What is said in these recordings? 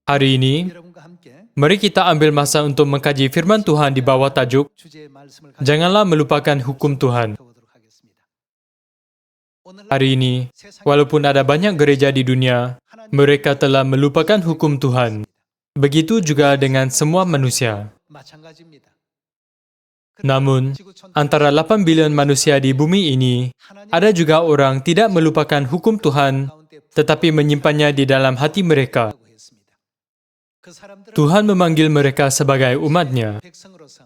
Hari ini, mari kita ambil masa untuk mengkaji firman Tuhan di bawah tajuk, Janganlah melupakan hukum Tuhan. Hari ini, walaupun ada banyak gereja di dunia, mereka telah melupakan hukum Tuhan. Begitu juga dengan semua manusia. Namun, antara 8 bilion manusia di bumi ini, ada juga orang tidak melupakan hukum Tuhan, tetapi menyimpannya di dalam hati mereka. Tuhan memanggil mereka sebagai umat-Nya.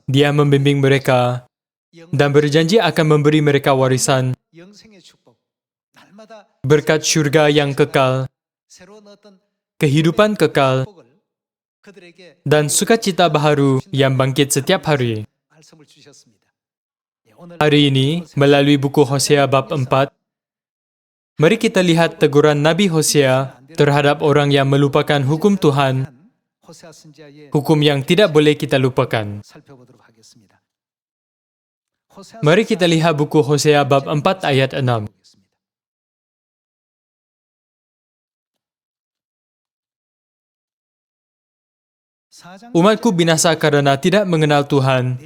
Dia membimbing mereka dan berjanji akan memberi mereka warisan, berkat syurga yang kekal, kehidupan kekal, dan sukacita baharu yang bangkit setiap hari. Hari ini, melalui buku Hosea bab 4, mari kita lihat teguran Nabi Hosea terhadap orang yang melupakan hukum Tuhan, hukum yang tidak boleh kita lupakan. Mari kita lihat buku Hosea bab 4 ayat 6. Umatku binasa karena tidak mengenal Tuhan.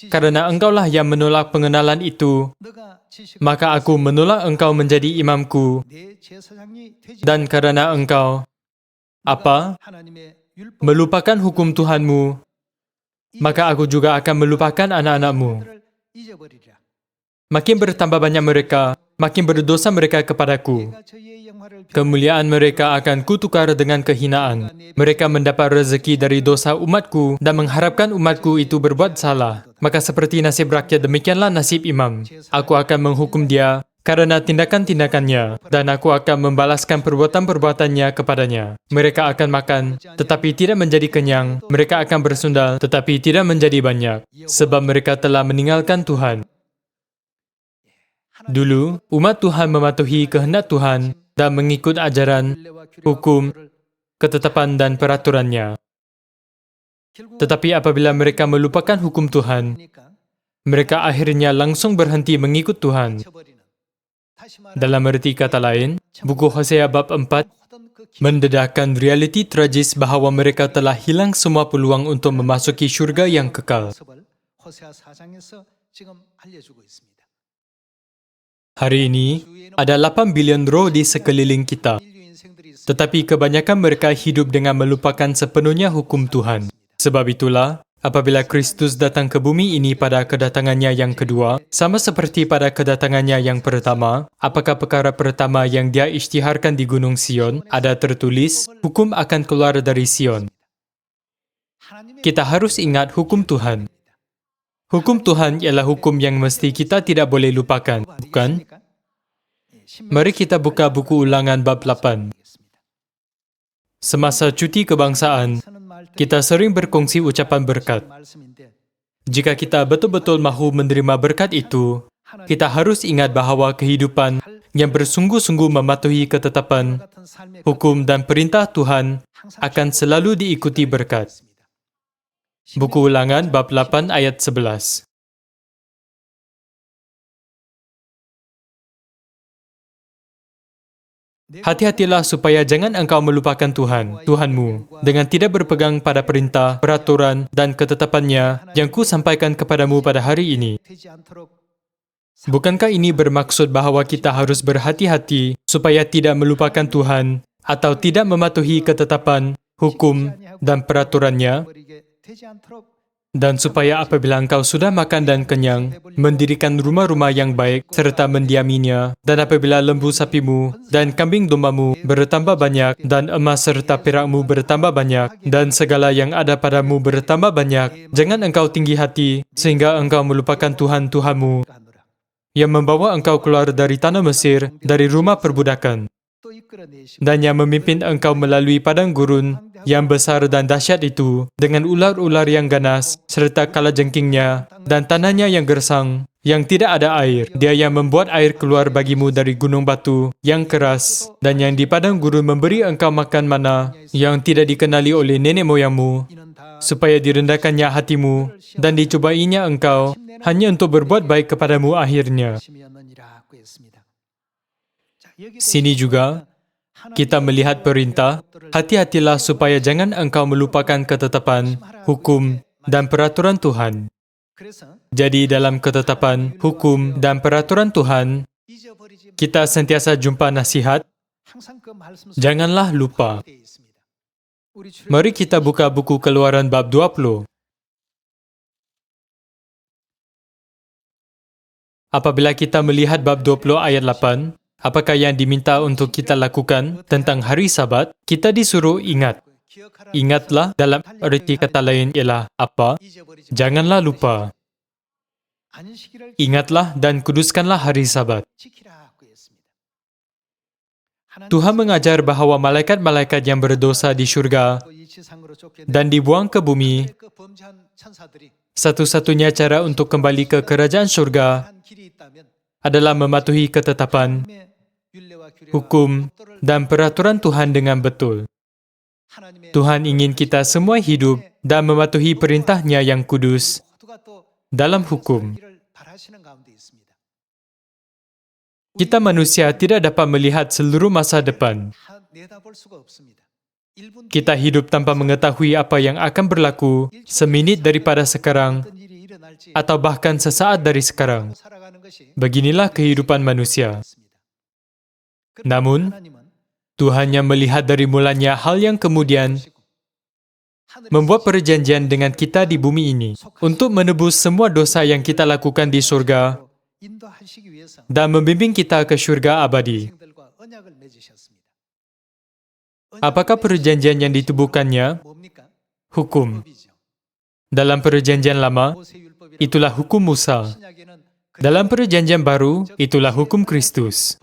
Karena engkaulah yang menolak pengenalan itu, maka aku menolak engkau menjadi imamku. Dan karena engkau apa? Melupakan hukum Tuhanmu, maka aku juga akan melupakan anak-anakmu. Makin bertambah banyak mereka, makin berdosa mereka kepadaku. Kemuliaan mereka akan kutukar dengan kehinaan. Mereka mendapat rezeki dari dosa umatku dan mengharapkan umatku itu berbuat salah. Maka seperti nasib rakyat, demikianlah nasib imam. Aku akan menghukum dia karena tindakan-tindakannya, dan aku akan membalaskan perbuatan-perbuatannya kepadanya. Mereka akan makan, tetapi tidak menjadi kenyang. Mereka akan bersundal, tetapi tidak menjadi banyak. Sebab mereka telah meninggalkan Tuhan. Dulu, umat Tuhan mematuhi kehendak Tuhan dan mengikut ajaran, hukum, ketetapan dan peraturannya. Tetapi apabila mereka melupakan hukum Tuhan, mereka akhirnya langsung berhenti mengikut Tuhan. Dalam arti kata lain, buku Hosea bab 4 mendedahkan realiti tragis bahawa mereka telah hilang semua peluang untuk memasuki syurga yang kekal. Hari ini, ada 8 bilion roh di sekeliling kita. Tetapi kebanyakan mereka hidup dengan melupakan sepenuhnya hukum Tuhan. Sebab itulah, apabila Kristus datang ke bumi ini pada kedatangannya yang kedua, sama seperti pada kedatangannya yang pertama, apakah perkara pertama yang dia isytiharkan di Gunung Sion? Ada tertulis, hukum akan keluar dari Sion. Kita harus ingat hukum Tuhan. Hukum Tuhan ialah hukum yang mesti kita tidak boleh lupakan, bukan? Mari kita buka buku Ulangan bab 8. Semasa cuti kebangsaan, kita sering berkongsi ucapan berkat. Jika kita betul-betul mahu menerima berkat itu, kita harus ingat bahawa kehidupan yang bersungguh-sungguh mematuhi ketetapan, hukum dan perintah Tuhan akan selalu diikuti berkat. Buku Ulangan bab 8 ayat 11. Hati-hatilah supaya jangan engkau melupakan Tuhan, Tuhanmu, dengan tidak berpegang pada perintah, peraturan, dan ketetapannya yang ku sampaikan kepadamu pada hari ini. Bukankah ini bermaksud bahawa kita harus berhati-hati supaya tidak melupakan Tuhan atau tidak mematuhi ketetapan, hukum, dan peraturannya? Dan supaya apabila engkau sudah makan dan kenyang, mendirikan rumah-rumah yang baik serta mendiaminya, dan apabila lembu sapimu dan kambing dombamu bertambah banyak, dan emas serta perakmu bertambah banyak, dan segala yang ada padamu bertambah banyak, jangan engkau tinggi hati sehingga engkau melupakan Tuhan Tuhanmu yang membawa engkau keluar dari tanah Mesir, dari rumah perbudakan, dan yang memimpin engkau melalui padang gurun yang besar dan dahsyat itu, dengan ular-ular yang ganas, serta kalajengkingnya, dan tanahnya yang gersang, yang tidak ada air. Dia yang membuat air keluar bagimu dari gunung batu yang keras, dan yang di padang gurun memberi engkau makan mana, yang tidak dikenali oleh nenek moyangmu, supaya direndahkannya hatimu, dan dicobainya engkau, hanya untuk berbuat baik kepadamu akhirnya. Sini juga, kita melihat perintah, hati-hatilah supaya jangan engkau melupakan ketetapan, hukum, dan peraturan Tuhan. Jadi dalam ketetapan, hukum, dan peraturan Tuhan, kita sentiasa jumpa nasihat, janganlah lupa. Mari kita buka buku Keluaran bab 20. Apabila kita melihat bab 20 ayat 8, apakah yang diminta untuk kita lakukan tentang hari Sabat, kita disuruh ingat. Ingatlah dalam erti kata lain ialah apa? Janganlah lupa. Ingatlah dan kuduskanlah hari Sabat. Tuhan mengajar bahawa malaikat-malaikat yang berdosa di syurga dan dibuang ke bumi, satu-satunya cara untuk kembali ke kerajaan syurga adalah mematuhi ketetapan, hukum, dan peraturan Tuhan dengan betul. Tuhan ingin kita semua hidup dan mematuhi perintahnya yang kudus dalam hukum. Kita manusia tidak dapat melihat seluruh masa depan. Kita hidup tanpa mengetahui apa yang akan berlaku seminit daripada sekarang atau bahkan sesaat dari sekarang. Beginilah kehidupan manusia. Namun, Tuhan yang melihat dari mulanya hal yang kemudian membuat perjanjian dengan kita di bumi ini untuk menebus semua dosa yang kita lakukan di surga dan membimbing kita ke syurga abadi. Apakah perjanjian yang ditubuhkannya? Hukum. Dalam perjanjian lama, itulah hukum Musa. Dalam perjanjian baru, itulah hukum Kristus.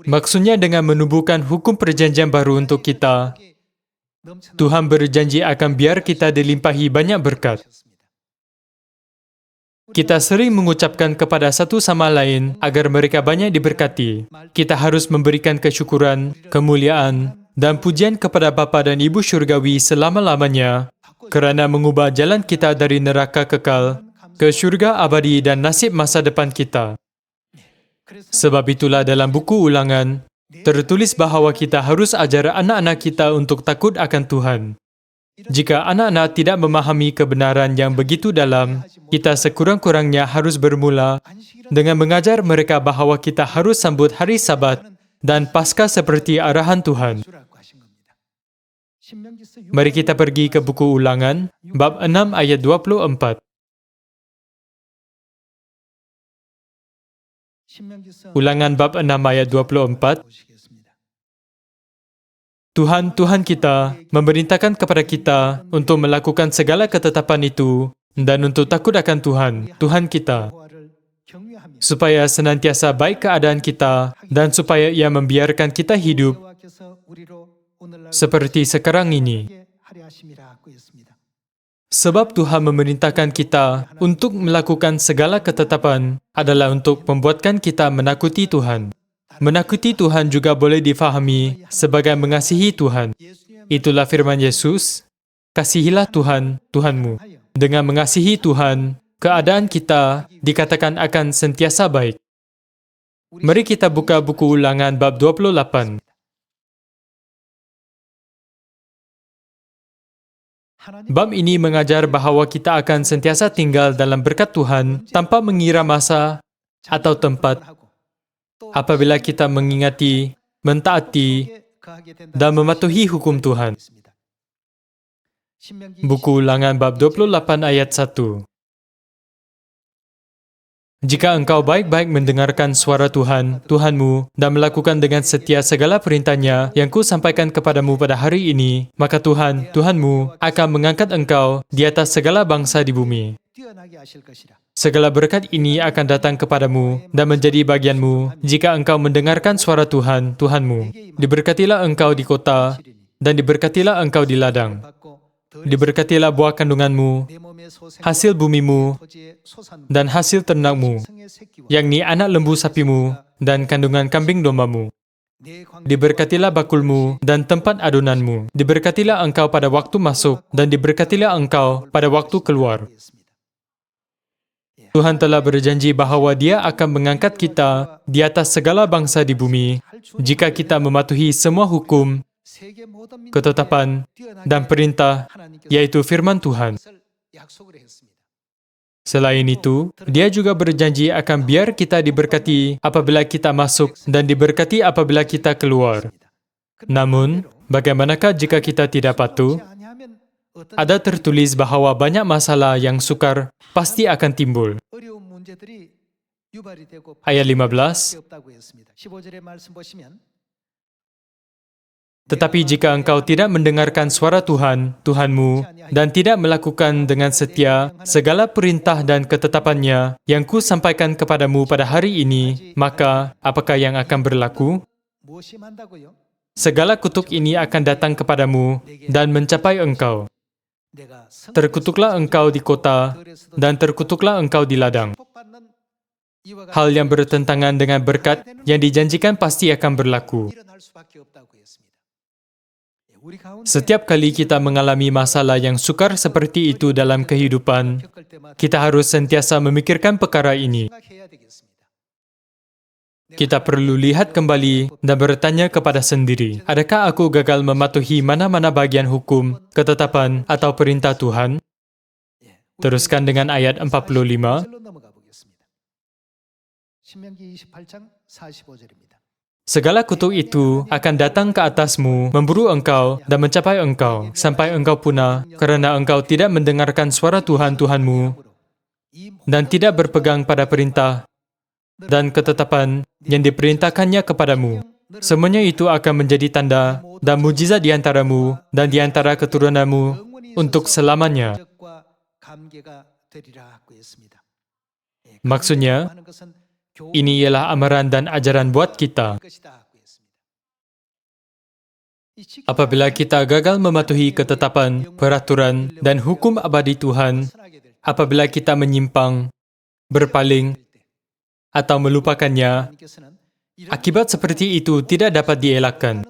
Maksudnya dengan menubuhkan hukum perjanjian baru untuk kita, Tuhan berjanji akan biar kita dilimpahi banyak berkat. Kita sering mengucapkan kepada satu sama lain agar mereka banyak diberkati. Kita harus memberikan kesyukuran, kemuliaan, dan pujian kepada Bapa dan Ibu Syurgawi selama-lamanya kerana mengubah jalan kita dari neraka kekal ke syurga abadi dan nasib masa depan kita. Sebab itulah dalam buku Ulangan, tertulis bahawa kita harus ajar anak-anak kita untuk takut akan Tuhan. Jika anak-anak tidak memahami kebenaran yang begitu dalam, kita sekurang-kurangnya harus bermula dengan mengajar mereka bahawa kita harus sambut hari Sabat dan Paskah seperti arahan Tuhan. Mari kita pergi ke buku Ulangan, bab 6 ayat 24. Ulangan bab 6 ayat 24. Tuhan kita memerintahkan kepada kita untuk melakukan segala ketetapan itu dan untuk takut akan Tuhan kita, supaya senantiasa baik keadaan kita dan supaya Ia membiarkan kita hidup seperti sekarang ini. Sebab Tuhan memerintahkan kita untuk melakukan segala ketetapan adalah untuk membuatkan kita menakuti Tuhan. Menakuti Tuhan juga boleh difahami sebagai mengasihi Tuhan. Itulah firman Yesus, kasihilah Tuhan, Tuhanmu. Dengan mengasihi Tuhan, keadaan kita dikatakan akan sentiasa baik. Mari kita buka buku Ulangan bab 28. Bab ini mengajar bahawa kita akan sentiasa tinggal dalam berkat Tuhan tanpa mengira masa atau tempat apabila kita mengingati, mentaati, dan mematuhi hukum Tuhan. Buku Ulangan bab 28 ayat 1. Jika engkau baik-baik mendengarkan suara Tuhan, Tuhanmu, dan melakukan dengan setia segala perintahnya yang ku sampaikan kepadamu pada hari ini, maka Tuhan, Tuhanmu, akan mengangkat engkau di atas segala bangsa di bumi. Segala berkat ini akan datang kepadamu dan menjadi bagianmu jika engkau mendengarkan suara Tuhan, Tuhanmu. Diberkatilah engkau di kota dan diberkatilah engkau di ladang. Diberkatilah buah kandunganmu, hasil bumimu, dan hasil ternakmu, yakni anak lembu sapimu dan kandungan kambing dombamu. Diberkatilah bakulmu dan tempat adonanmu. Diberkatilah engkau pada waktu masuk dan diberkatilah engkau pada waktu keluar. Tuhan telah berjanji bahawa Dia akan mengangkat kita di atas segala bangsa di bumi jika kita mematuhi semua hukum, ketetapan, dan perintah, yaitu firman Tuhan. Selain itu, Dia juga berjanji akan biar kita diberkati apabila kita masuk dan diberkati apabila kita keluar. Namun, bagaimanakah jika kita tidak patuh? Ada tertulis bahawa banyak masalah yang sukar pasti akan timbul. Ayat 15, tetapi jika engkau tidak mendengarkan suara Tuhan, Tuhanmu, dan tidak melakukan dengan setia segala perintah dan ketetapannya yang ku sampaikan kepadamu pada hari ini, maka apakah yang akan berlaku? Segala kutuk ini akan datang kepadamu dan mencapai engkau. Terkutuklah engkau di kota, dan terkutuklah engkau di ladang. Hal yang bertentangan dengan berkat yang dijanjikan pasti akan berlaku. Setiap kali kita mengalami masalah yang sukar seperti itu dalam kehidupan, kita harus sentiasa memikirkan perkara ini. Kita perlu lihat kembali dan bertanya kepada sendiri, adakah aku gagal mematuhi mana-mana bagian hukum, ketetapan, atau perintah Tuhan? Teruskan dengan ayat 45. Segala kutuk itu akan datang ke atasmu, memburu engkau, dan mencapai engkau, sampai engkau punah, kerana engkau tidak mendengarkan suara Tuhan Tuhanmu, dan tidak berpegang pada perintah dan ketetapan yang diperintahkannya kepadamu. Semuanya itu akan menjadi tanda dan mujizat di antaramu dan di antara keturunanmu untuk selamanya. Maksudnya, ini ialah amaran dan ajaran buat kita. Apabila kita gagal mematuhi ketetapan, peraturan, dan hukum abadi Tuhan, apabila kita menyimpang, berpaling, atau melupakannya, akibat seperti itu tidak dapat dielakkan.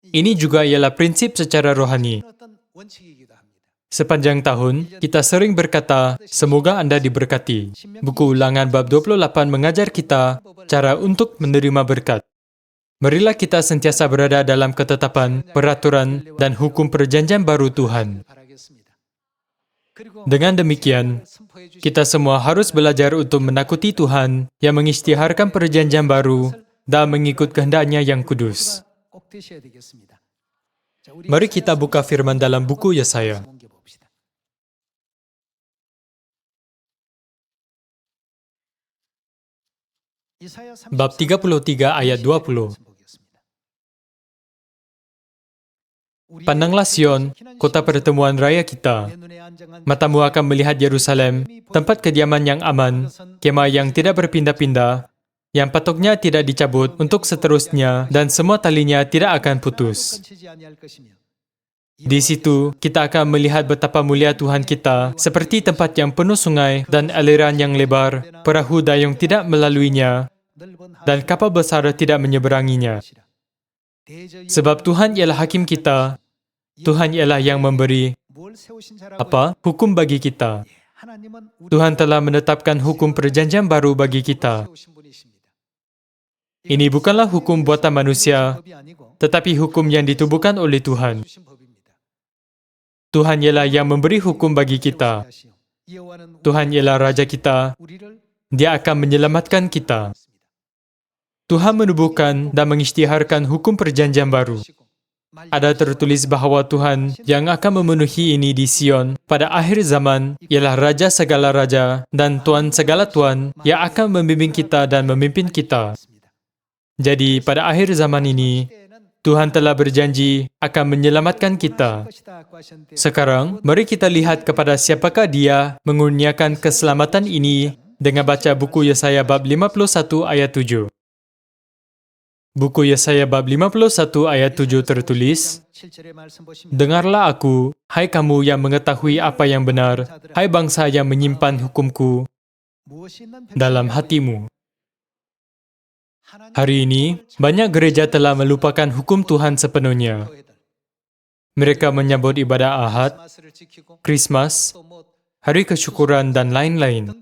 Ini juga ialah prinsip secara rohani. Sepanjang tahun, kita sering berkata, semoga Anda diberkati. Buku Ulangan bab 28 mengajar kita cara untuk menerima berkat. Marilah kita sentiasa berada dalam ketetapan, peraturan, dan hukum perjanjian baru Tuhan. Dengan demikian, kita semua harus belajar untuk menakuti Tuhan yang mengisytiharkan perjanjian baru dan mengikut kehendaknya yang kudus. Mari kita buka firman dalam buku Yesaya. Bab 33 ayat 20. Pandanglah Sion, kota pertemuan raya kita. Matamu akan melihat Yerusalem, tempat kediaman yang aman, kemah yang tidak berpindah-pindah, yang patoknya tidak dicabut untuk seterusnya, dan semua talinya tidak akan putus. Di situ, kita akan melihat betapa mulia Tuhan kita, seperti tempat yang penuh sungai dan aliran yang lebar, perahu dayung tidak melaluinya, dan kapal besar tidak menyeberanginya. Sebab Tuhan ialah hakim kita, Tuhan ialah yang memberi hukum bagi kita. Tuhan telah menetapkan hukum perjanjian baru bagi kita. Ini bukanlah hukum buatan manusia, tetapi hukum yang ditubuhkan oleh Tuhan. Tuhan ialah yang memberi hukum bagi kita. Tuhan ialah Raja kita. Dia akan menyelamatkan kita. Tuhan menubuhkan dan mengisytiharkan hukum perjanjian baru. Ada tertulis bahawa Tuhan yang akan memenuhi ini di Sion pada akhir zaman ialah Raja segala raja dan Tuan segala tuan yang akan membimbing kita dan memimpin kita. Jadi pada akhir zaman ini, Tuhan telah berjanji akan menyelamatkan kita. Sekarang, mari kita lihat kepada siapakah Dia mengurniakan keselamatan ini dengan baca buku Yesaya bab 51 ayat 7. Buku Yesaya bab 51 ayat 7 tertulis, dengarlah aku, hai kamu yang mengetahui apa yang benar, hai bangsa yang menyimpan hukumku dalam hatimu. Hari ini, banyak gereja telah melupakan hukum Tuhan sepenuhnya. Mereka menyambut ibadah Ahad, Krismas, hari kesyukuran, dan lain-lain.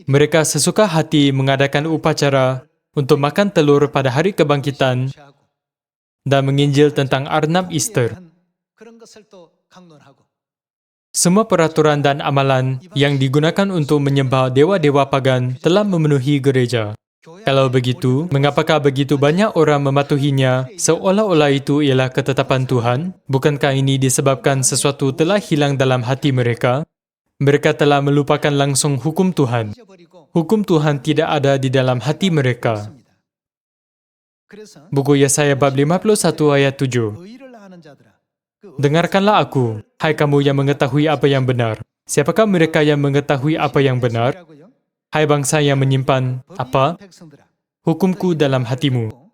Mereka sesuka hati mengadakan upacara untuk makan telur pada hari kebangkitan dan menginjil tentang Arnab Easter. Semua peraturan dan amalan yang digunakan untuk menyembah dewa-dewa pagan telah memenuhi gereja. Kalau begitu, mengapakah begitu banyak orang mematuhinya seolah-olah itu ialah ketetapan Tuhan? Bukankah ini disebabkan sesuatu telah hilang dalam hati mereka? Mereka telah melupakan langsung hukum Tuhan. Hukum Tuhan tidak ada di dalam hati mereka. Buku Yesaya bab 51 ayat 7. Dengarkanlah aku, hai kamu yang mengetahui apa yang benar. Siapakah mereka yang mengetahui apa yang benar? Hai bangsa yang menyimpan apa? Hukumku dalam hatimu.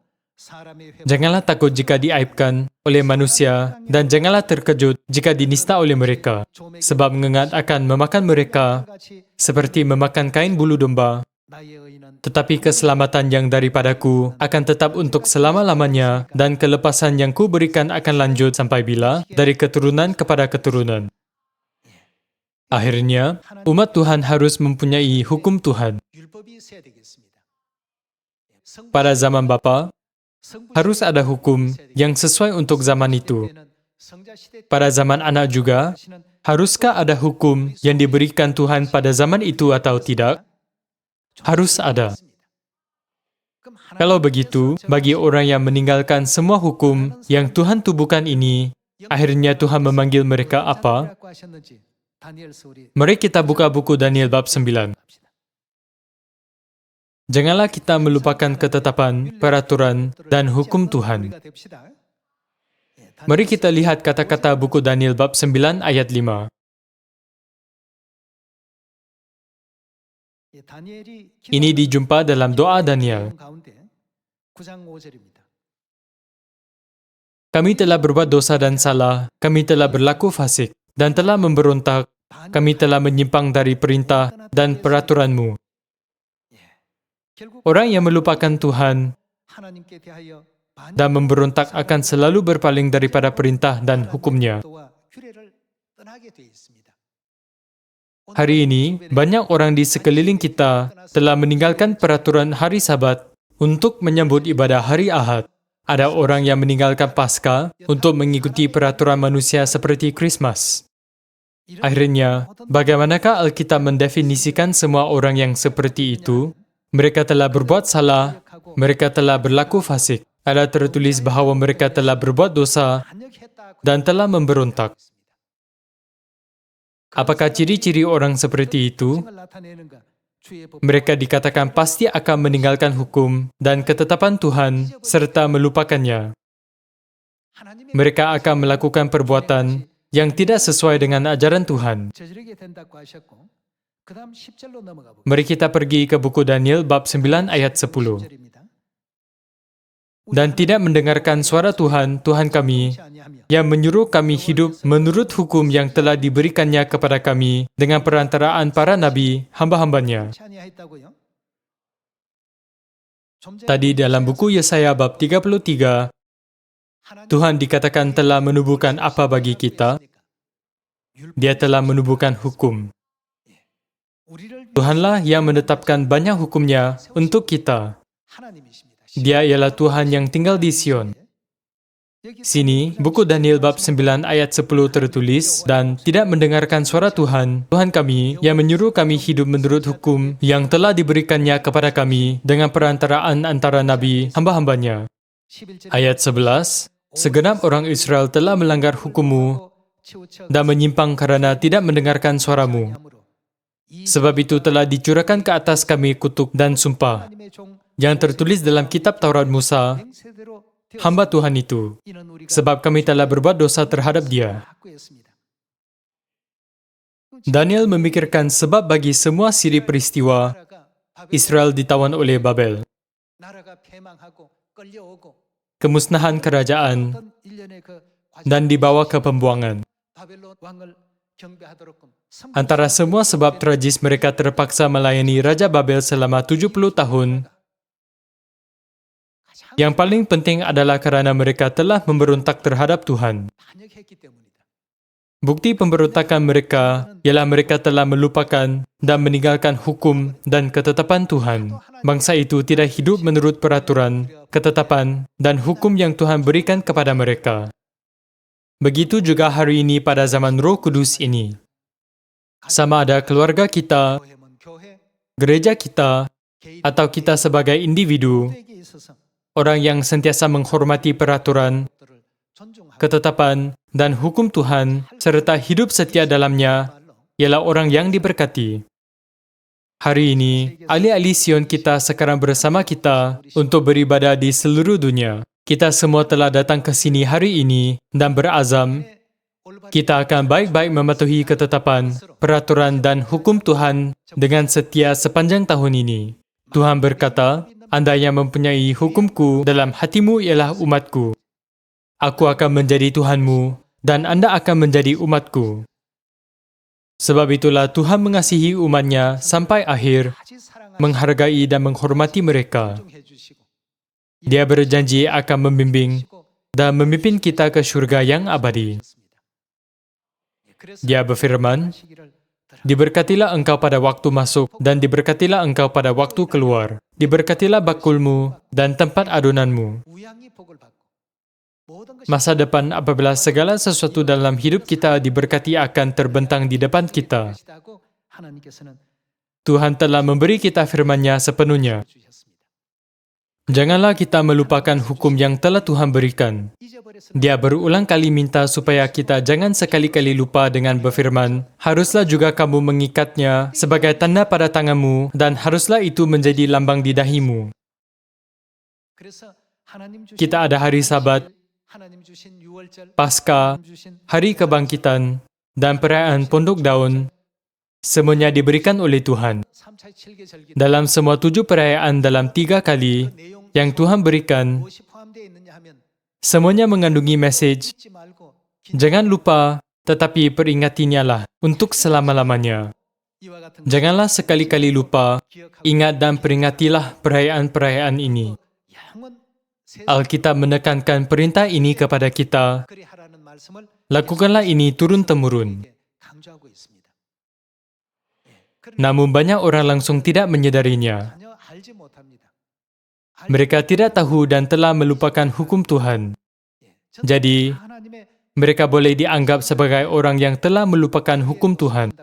Janganlah takut jika diaibkan oleh manusia, dan janganlah terkejut jika dinista oleh mereka. Sebab mengingat akan memakan mereka seperti memakan kain bulu domba. Tetapi keselamatan yang daripadaku akan tetap untuk selama-lamanya, dan kelepasan yang kuberikan akan lanjut sampai bila? Dari keturunan kepada keturunan. Akhirnya, umat Tuhan harus mempunyai hukum Tuhan. Pada zaman Bapa, harus ada hukum yang sesuai untuk zaman itu. Pada zaman anak juga, haruskah ada hukum yang diberikan Tuhan pada zaman itu atau tidak? Harus ada. Kalau begitu, bagi orang yang meninggalkan semua hukum yang Tuhan tubuhkan ini, akhirnya Tuhan memanggil mereka apa? Mari kita buka buku Daniel bab 9. Janganlah kita melupakan ketetapan, peraturan, dan hukum Tuhan. Mari kita lihat kata-kata buku Daniel bab 9 ayat 5. Ini dijumpa dalam doa Daniel. Kami telah berbuat dosa dan salah, kami telah berlaku fasik, dan telah memberontak, kami telah menyimpang dari perintah dan peraturan-Mu. Orang yang melupakan Tuhan dan memberontak akan selalu berpaling daripada perintah dan hukum-Nya. Hari ini, banyak orang di sekeliling kita telah meninggalkan peraturan hari Sabat untuk menyambut ibadah hari Ahad. Ada orang yang meninggalkan Paskah untuk mengikuti peraturan manusia seperti Christmas. Akhirnya, bagaimanakah Alkitab mendefinisikan semua orang yang seperti itu? Mereka telah berbuat salah, mereka telah berlaku fasik. Ada tertulis bahawa mereka telah berbuat dosa dan telah memberontak. Apakah ciri-ciri orang seperti itu? Mereka dikatakan pasti akan meninggalkan hukum dan ketetapan Tuhan serta melupakannya. Mereka akan melakukan perbuatan yang tidak sesuai dengan ajaran Tuhan. Mari kita pergi ke buku Daniel bab 9 ayat 10. Dan tidak mendengarkan suara Tuhan, Tuhan kami, yang menyuruh kami hidup menurut hukum yang telah diberikannya kepada kami dengan perantaraan para nabi, hamba-hambanya. Tadi dalam buku Yesaya bab 33, Tuhan dikatakan telah menubuhkan apa bagi kita? Dia telah menubuhkan hukum. Tuhanlah yang menetapkan banyak hukum-Nya untuk kita. Dia ialah Tuhan yang tinggal di Sion. Sini, buku Daniel bab 9 ayat 10 tertulis, dan tidak mendengarkan suara Tuhan, Tuhan kami, yang menyuruh kami hidup menurut hukum yang telah diberikannya kepada kami dengan perantaraan antara nabi, hamba-hambanya. Ayat 11, segenap orang Israel telah melanggar hukum-Mu dan menyimpang karena tidak mendengarkan suara-Mu. Sebab itu telah dicurahkan ke atas kami kutuk dan sumpah yang tertulis dalam kitab Taurat Musa, hamba Tuhan itu, sebab kami telah berbuat dosa terhadap dia. Daniel memikirkan sebab bagi semua siri peristiwa, Israel ditawan oleh Babel. Kemusnahan kerajaan dan dibawa ke pembuangan. Antara semua sebab tragis mereka terpaksa melayani Raja Babel selama 70 tahun. Yang paling penting adalah kerana mereka telah memberontak terhadap Tuhan. Bukti pemberontakan mereka ialah mereka telah melupakan dan meninggalkan hukum dan ketetapan Tuhan. Bangsa itu tidak hidup menurut peraturan, ketetapan, dan hukum yang Tuhan berikan kepada mereka. Begitu juga hari ini pada zaman Roh Kudus ini. Sama ada keluarga kita, gereja kita, atau kita sebagai individu, orang yang sentiasa menghormati peraturan, ketetapan, dan hukum Tuhan, serta hidup setia dalamnya, ialah orang yang diberkati. Hari ini, ahli-ahli Sion kita sekarang bersama kita untuk beribadah di seluruh dunia. Kita semua telah datang ke sini hari ini dan berazam, kita akan baik-baik mematuhi ketetapan, peraturan, dan hukum Tuhan dengan setia sepanjang tahun ini. Tuhan berkata, Anda yang mempunyai hukumku dalam hatimu ialah umatku. Aku akan menjadi Tuhanmu, dan Anda akan menjadi umatku. Sebab itulah Tuhan mengasihi umatnya sampai akhir, menghargai dan menghormati mereka. Dia berjanji akan membimbing dan memimpin kita ke syurga yang abadi. Dia berfirman, diberkatilah engkau pada waktu masuk, dan diberkatilah engkau pada waktu keluar. Diberkatilah bakulmu dan tempat adonanmu. Masa depan apabila segala sesuatu dalam hidup kita diberkati akan terbentang di depan kita. Tuhan telah memberi kita firman-Nya sepenuhnya. Janganlah kita melupakan hukum yang telah Tuhan berikan. Dia berulang kali minta supaya kita jangan sekali-kali lupa dengan berfirman, haruslah juga kamu mengikatnya sebagai tanda pada tanganmu dan haruslah itu menjadi lambang di dahimu. Kita ada hari Sabat, Paskah, Hari Kebangkitan, dan perayaan Pondok Daun, semuanya diberikan oleh Tuhan. Dalam semua 7 perayaan dalam 3 kali yang Tuhan berikan, semuanya mengandungi mesej, jangan lupa, tetapi peringatinya lah untuk selama-lamanya. Janganlah sekali-kali lupa, ingat dan peringatilah perayaan-perayaan ini. Alkitab menekankan perintah ini kepada kita, lakukanlah ini turun-temurun. Namun banyak orang langsung tidak menyadarinya. Mereka tidak tahu dan telah melupakan hukum Tuhan. Jadi, mereka boleh dianggap sebagai orang yang telah melupakan hukum Tuhan.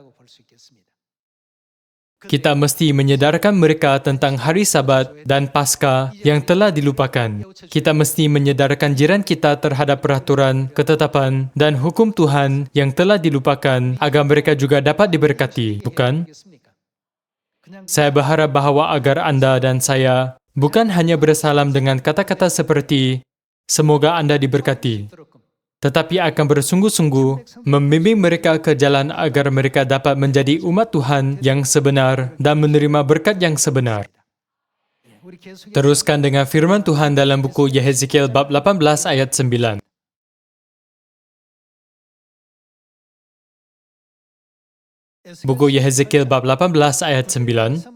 Kita mesti menyedarkan mereka tentang hari Sabat dan Paskah yang telah dilupakan. Kita mesti menyedarkan jiran kita terhadap peraturan, ketetapan, dan hukum Tuhan yang telah dilupakan agar mereka juga dapat diberkati, bukan? Saya berharap bahawa agar Anda dan saya bukan hanya bersalam dengan kata-kata seperti, semoga Anda diberkati, tetapi akan bersungguh-sungguh membimbing mereka ke jalan agar mereka dapat menjadi umat Tuhan yang sebenar dan menerima berkat yang sebenar. Teruskan dengan firman Tuhan dalam buku Yehezkiel bab 18 ayat 9. Buku Yehezkiel bab 18 ayat 9.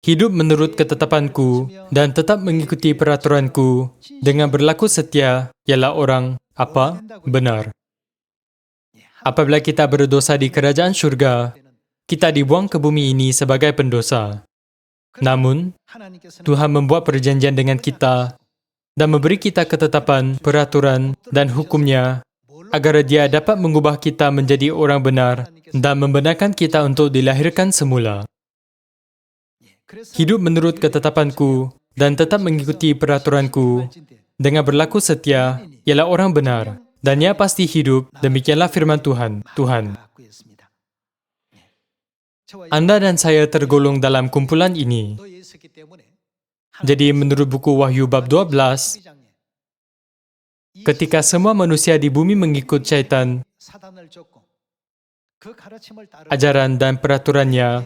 Hidup menurut ketetapanku dan tetap mengikuti peraturanku dengan berlaku setia ialah orang apa? Benar. Apabila kita berdosa di kerajaan syurga, kita dibuang ke bumi ini sebagai pendosa. Namun, Tuhan membuat perjanjian dengan kita dan memberi kita ketetapan, peraturan, dan hukumnya agar Dia dapat mengubah kita menjadi orang benar dan membenarkan kita untuk dilahirkan semula. Hidup menurut ketetapanku dan tetap mengikuti peraturanku dengan berlaku setia ialah orang benar dan ia pasti hidup. Demikianlah firman Tuhan. Anda dan saya tergolong dalam kumpulan ini. Jadi menurut buku Wahyu bab 12, ketika semua manusia di bumi mengikut syaitan, ajaran dan peraturannya,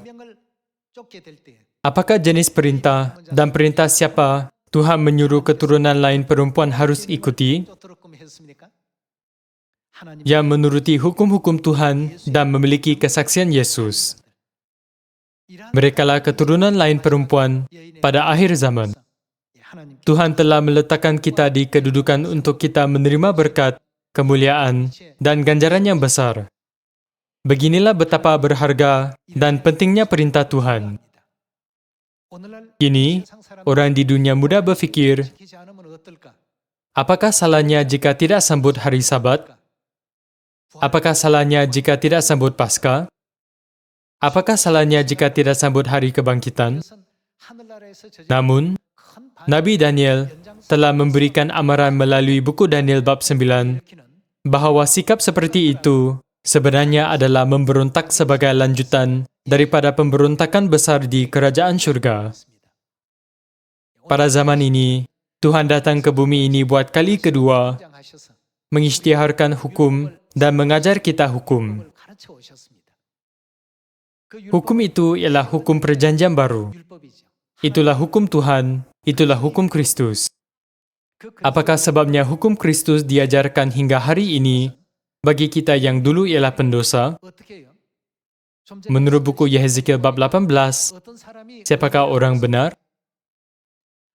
apakah jenis perintah dan perintah siapa Tuhan menyuruh keturunan lain perempuan harus ikuti? Yang menuruti hukum-hukum Tuhan dan memiliki kesaksian Yesus. Merekalah keturunan lain perempuan pada akhir zaman. Tuhan telah meletakkan kita di kedudukan untuk kita menerima berkat, kemuliaan, dan ganjaran yang besar. Beginilah betapa berharga dan pentingnya perintah Tuhan. Kini, orang di dunia muda berfikir, apakah salahnya jika tidak sambut hari Sabat? Apakah salahnya jika tidak sambut Paskah? Apakah salahnya jika tidak sambut hari kebangkitan? Namun, Nabi Daniel telah memberikan amaran melalui buku Daniel bab 9 bahwa sikap seperti itu sebenarnya adalah memberontak sebagai lanjutan daripada pemberontakan besar di kerajaan syurga. Pada zaman ini, Tuhan datang ke bumi ini buat kali kedua, mengisytiharkan hukum dan mengajar kita hukum. Hukum itu ialah hukum perjanjian baru. Itulah hukum Tuhan, itulah hukum Kristus. Apakah sebabnya hukum Kristus diajarkan hingga hari ini bagi kita yang dulu ialah pendosa? Menurut buku Yehezkiel bab 18, siapakah orang benar?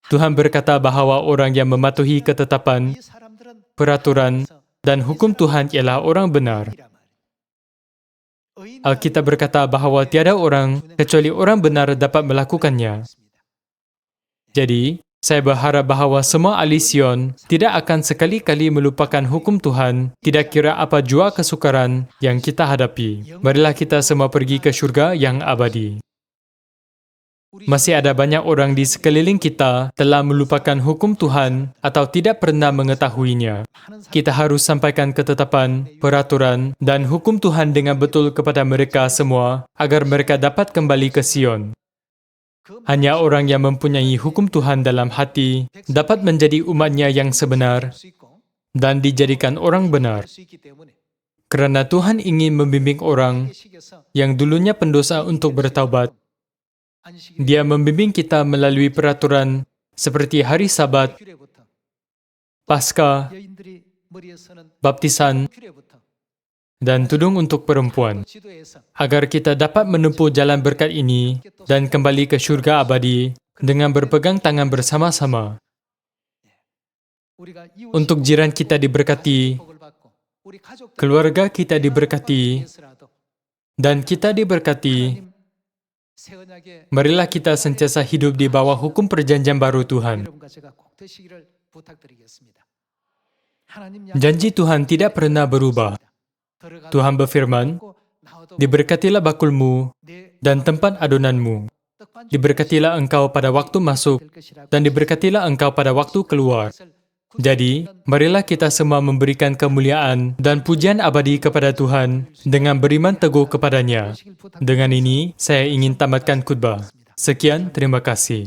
Tuhan berkata bahawa orang yang mematuhi ketetapan, peraturan, dan hukum Tuhan ialah orang benar. Alkitab berkata bahawa tiada orang kecuali orang benar dapat melakukannya. Jadi, saya berharap bahawa semua ahli Sion tidak akan sekali-kali melupakan hukum Tuhan, tidak kira apa jua kesukaran yang kita hadapi. Marilah kita semua pergi ke syurga yang abadi. Masih ada banyak orang di sekeliling kita telah melupakan hukum Tuhan atau tidak pernah mengetahuinya. Kita harus sampaikan ketetapan, peraturan, dan hukum Tuhan dengan betul kepada mereka semua agar mereka dapat kembali ke Sion. Hanya orang yang mempunyai hukum Tuhan dalam hati dapat menjadi umatnya yang sebenar dan dijadikan orang benar. Kerana Tuhan ingin membimbing orang yang dulunya pendosa untuk bertaubat. Dia membimbing kita melalui peraturan seperti hari Sabat, Paskah, baptisan, dan tudung untuk perempuan, agar kita dapat menempuh jalan berkat ini dan kembali ke syurga abadi dengan berpegang tangan bersama-sama. Untuk jiran kita diberkati, keluarga kita diberkati, dan kita diberkati, marilah kita sentiasa hidup di bawah hukum perjanjian baru Tuhan. Janji Tuhan tidak pernah berubah. Tuhan berfirman, diberkatilah bakulmu dan tempat adonanmu. Diberkatilah engkau pada waktu masuk dan diberkatilah engkau pada waktu keluar. Jadi, marilah kita semua memberikan kemuliaan dan pujian abadi kepada Tuhan dengan beriman teguh kepadanya. Dengan ini, saya ingin tamatkan khutbah. Sekian, terima kasih.